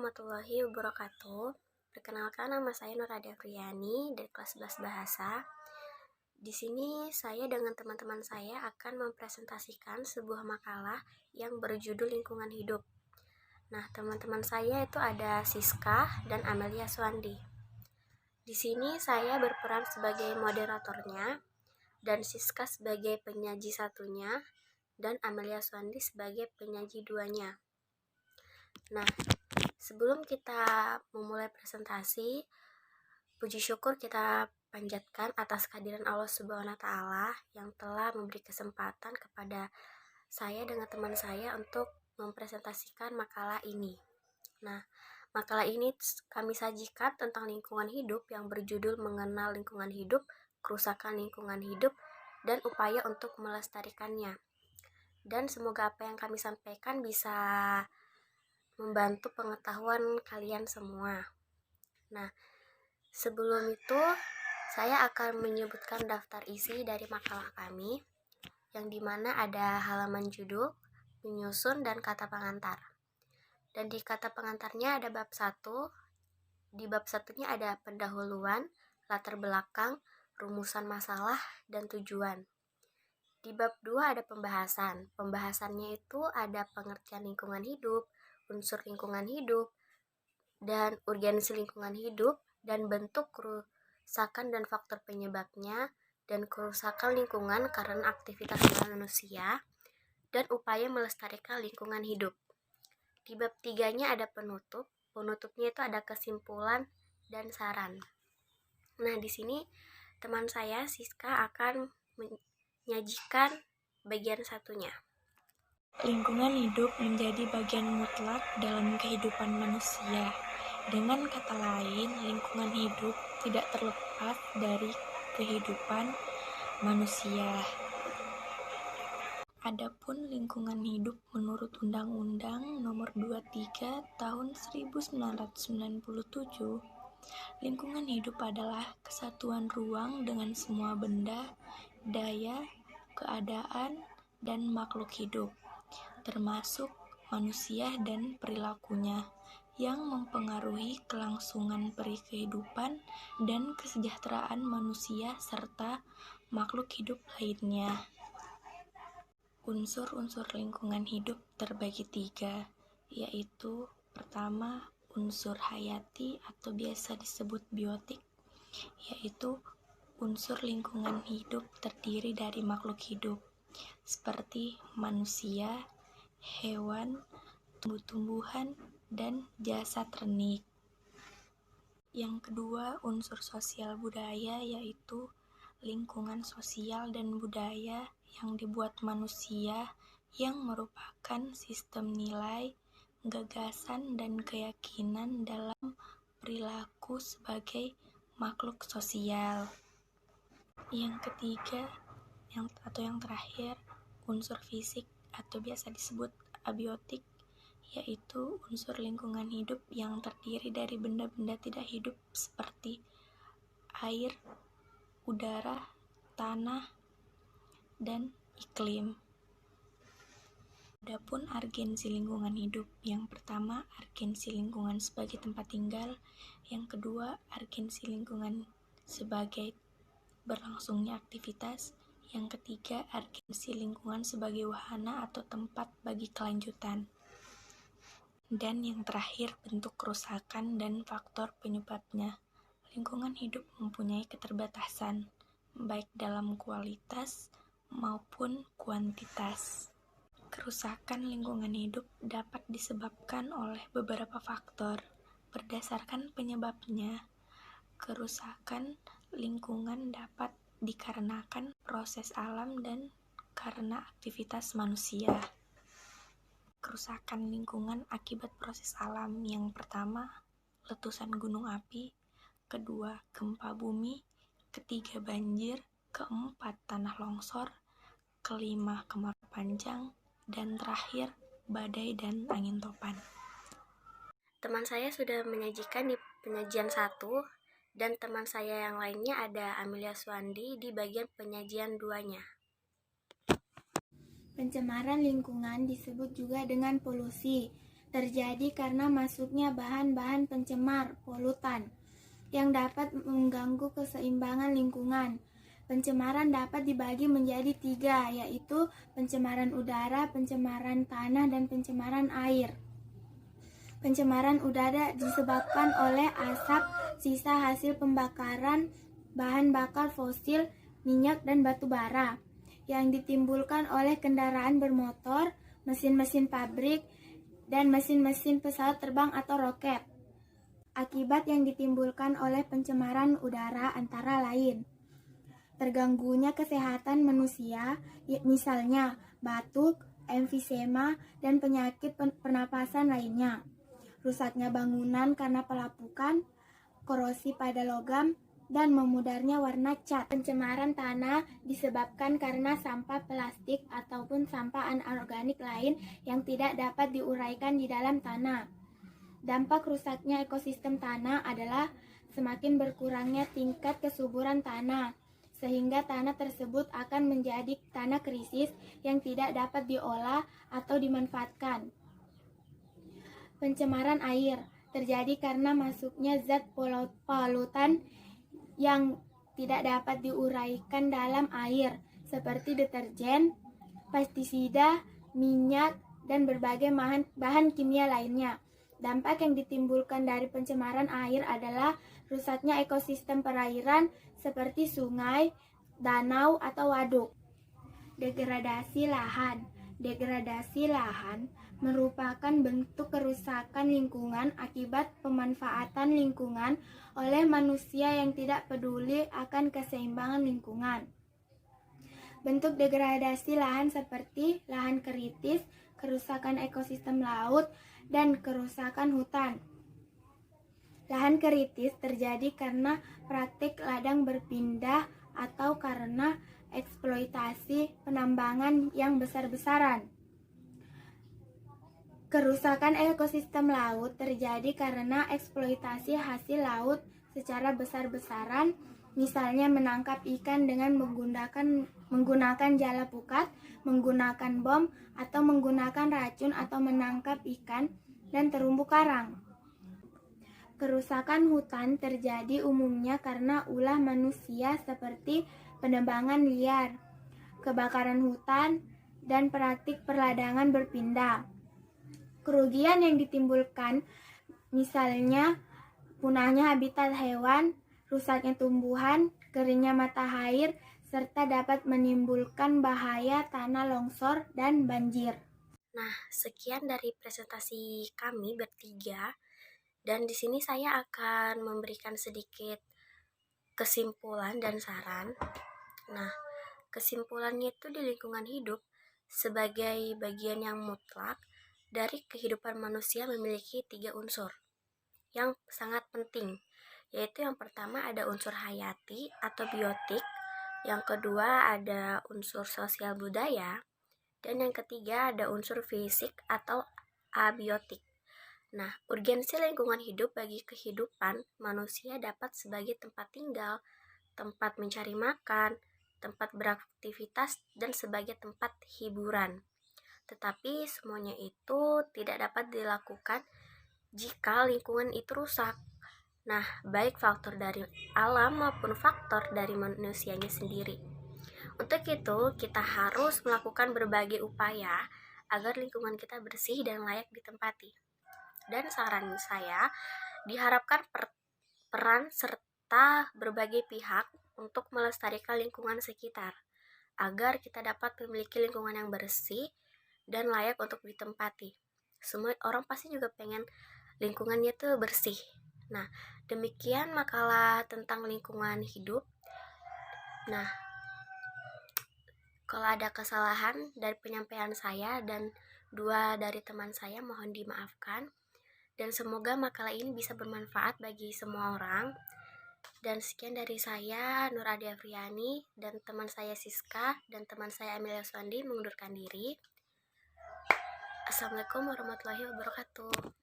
warahmatullahi wabarakatuh. Perkenalkan, nama saya Nurhadi Afriani dari kelas 11 Bahasa. Di sini saya dengan teman-teman saya akan mempresentasikan sebuah makalah yang berjudul Lingkungan Hidup. Nah, teman-teman saya itu ada Siska dan Amelia Swandi. Di sini saya berperan sebagai moderatornya dan Siska sebagai penyaji satunya dan Amelia Swandi sebagai penyaji duanya. Nah, sebelum kita memulai presentasi, puji syukur kita panjatkan atas kehadiran Allah Subhanahu wa Ta'ala yang telah memberi kesempatan kepada saya dengan teman saya untuk mempresentasikan makalah ini. Nah, makalah ini kami sajikan tentang lingkungan hidup yang berjudul Mengenal Lingkungan Hidup, Kerusakan Lingkungan Hidup, dan Upaya untuk Melestarikannya. Dan semoga apa yang kami sampaikan bisa membantu pengetahuan kalian semua. Nah, sebelum itu saya akan menyebutkan daftar isi dari makalah kami, yang dimana ada halaman judul, penyusun, dan kata pengantar. Dan di kata pengantarnya ada bab 1. Di bab 1-nya ada pendahuluan, latar belakang, rumusan masalah, dan tujuan. Di bab 2 ada pembahasan. Pembahasannya itu ada pengertian lingkungan hidup, unsur lingkungan hidup, dan urgensi lingkungan hidup, dan bentuk kerusakan dan faktor penyebabnya, dan kerusakan lingkungan karena aktivitas manusia, dan upaya melestarikan lingkungan hidup. Di bab 3-nya ada penutup. Penutupnya itu ada kesimpulan dan saran. Nah, di sini teman saya Siska akan menyajikan bagian satunya. Lingkungan hidup menjadi bagian mutlak dalam kehidupan manusia. Dengan kata lain, lingkungan hidup tidak terlepas dari kehidupan manusia. Adapun lingkungan hidup menurut Undang-Undang Nomor 23 Tahun 1997, lingkungan hidup adalah kesatuan ruang dengan semua benda, daya, keadaan, dan makhluk hidup, termasuk manusia dan perilakunya, yang mempengaruhi kelangsungan peri kehidupan dan kesejahteraan manusia serta makhluk hidup lainnya. Unsur-unsur lingkungan hidup terbagi 3, yaitu pertama, unsur hayati atau biasa disebut biotik, yaitu unsur lingkungan hidup terdiri dari makhluk hidup, seperti manusia, hewan, tumbuh-tumbuhan, dan jasad renik. Yang kedua, unsur sosial budaya, yaitu lingkungan sosial dan budaya yang dibuat manusia yang merupakan sistem nilai, gagasan, dan keyakinan dalam perilaku sebagai makhluk sosial. Yang ketiga, yang terakhir, unsur fisik atau biasa disebut abiotik, yaitu unsur lingkungan hidup yang terdiri dari benda-benda tidak hidup seperti air, udara, tanah, dan iklim. Adapun urgensi lingkungan hidup, yang pertama urgensi lingkungan sebagai tempat tinggal, yang kedua urgensi lingkungan sebagai berlangsungnya aktivitas, yang ketiga urgensi lingkungan sebagai wahana atau tempat bagi kelanjutan, dan yang terakhir bentuk kerusakan dan faktor penyebabnya. Lingkungan hidup mempunyai keterbatasan, baik dalam kualitas maupun kuantitas. Kerusakan lingkungan hidup dapat disebabkan oleh beberapa faktor. Berdasarkan penyebabnya, kerusakan lingkungan dapat dikarenakan proses alam dan karena aktivitas manusia. Kerusakan lingkungan akibat proses alam, yang pertama, letusan gunung api, kedua, gempa bumi, ketiga, banjir, keempat, tanah longsor, kelima, kemarau panjang, dan terakhir, badai dan angin topan. Teman saya sudah menyajikan di penyajian 1, dan teman saya yang lainnya ada Amelia Swandi di bagian penyajian 2-nya. Pencemaran lingkungan disebut juga dengan polusi. terjadi karena masuknya bahan-bahan pencemar polutan yang dapat mengganggu keseimbangan lingkungan. Pencemaran dapat dibagi menjadi 3, yaitu pencemaran udara, pencemaran tanah, dan pencemaran air. Pencemaran udara disebabkan oleh asap sisa hasil pembakaran bahan bakar fosil, minyak, dan batu bara yang ditimbulkan oleh kendaraan bermotor, mesin-mesin pabrik, dan mesin-mesin pesawat terbang atau roket. Akibat yang ditimbulkan oleh pencemaran udara antara lain terganggunya kesehatan manusia, misalnya batuk, emfisema, dan penyakit pernapasan lainnya. Rusaknya bangunan karena pelapukan, korosi pada logam, dan memudarnya warna cat. Pencemaran tanah disebabkan karena sampah plastik ataupun sampah anorganik lain yang tidak dapat diuraikan di dalam tanah. Dampak rusaknya ekosistem tanah adalah semakin berkurangnya tingkat kesuburan tanah, sehingga tanah tersebut akan menjadi tanah krisis yang tidak dapat diolah atau dimanfaatkan. Pencemaran air terjadi karena masuknya zat polutan yang tidak dapat diuraikan dalam air, seperti deterjen, pestisida, minyak, dan berbagai bahan kimia lainnya. Dampak yang ditimbulkan dari pencemaran air adalah rusaknya ekosistem perairan seperti sungai, danau, atau waduk. Degradasi lahan. Degradasi lahan merupakan bentuk kerusakan lingkungan akibat pemanfaatan lingkungan oleh manusia yang tidak peduli akan keseimbangan lingkungan. Bentuk degradasi lahan seperti lahan kritis, kerusakan ekosistem laut, dan kerusakan hutan. Lahan kritis terjadi karena praktik ladang berpindah atau karena eksploitasi penambangan yang besar-besaran. Kerusakan ekosistem laut terjadi karena eksploitasi hasil laut secara besar-besaran, misalnya menangkap ikan dengan menggunakan jala pukat, menggunakan bom, atau menggunakan racun atau menangkap ikan dan terumbu karang. Kerusakan hutan terjadi umumnya karena ulah manusia seperti penebangan liar, kebakaran hutan, dan praktik perladangan berpindah. Kerugian yang ditimbulkan misalnya punahnya habitat hewan, rusaknya tumbuhan, keringnya mata air, serta dapat menimbulkan bahaya tanah longsor dan banjir. Nah, sekian dari presentasi kami bertiga, dan di sini saya akan memberikan sedikit kesimpulan dan saran. Nah, kesimpulannya itu di lingkungan hidup sebagai bagian yang mutlak dari kehidupan manusia memiliki 3 unsur yang sangat penting, yaitu yang pertama ada unsur hayati atau biotik, yang kedua ada unsur sosial budaya, dan yang ketiga ada unsur fisik atau abiotik. Nah, urgensi lingkungan hidup bagi kehidupan manusia dapat sebagai tempat tinggal, tempat mencari makan, tempat beraktivitas, dan sebagai tempat hiburan. Tetapi semuanya itu tidak dapat dilakukan jika lingkungan itu rusak. Nah, baik faktor dari alam maupun faktor dari manusianya sendiri. Untuk itu, kita harus melakukan berbagai upaya agar lingkungan kita bersih dan layak ditempati. Dan saran saya, diharapkan peran serta berbagai pihak untuk melestarikan lingkungan sekitar, agar kita dapat memiliki lingkungan yang bersih dan layak untuk ditempati. Semua orang pasti juga pengen lingkungannya tuh bersih. Nah, demikian makalah tentang lingkungan hidup. Nah, kalau ada kesalahan dari penyampaian saya dan 2 dari teman saya, mohon dimaafkan. Dan semoga makalah ini bisa bermanfaat bagi semua orang. Dan sekian dari saya, Nur Adi Afriani, dan teman saya Siska, dan teman saya Amelia Swandi mengundurkan diri. Assalamualaikum warahmatullahi wabarakatuh.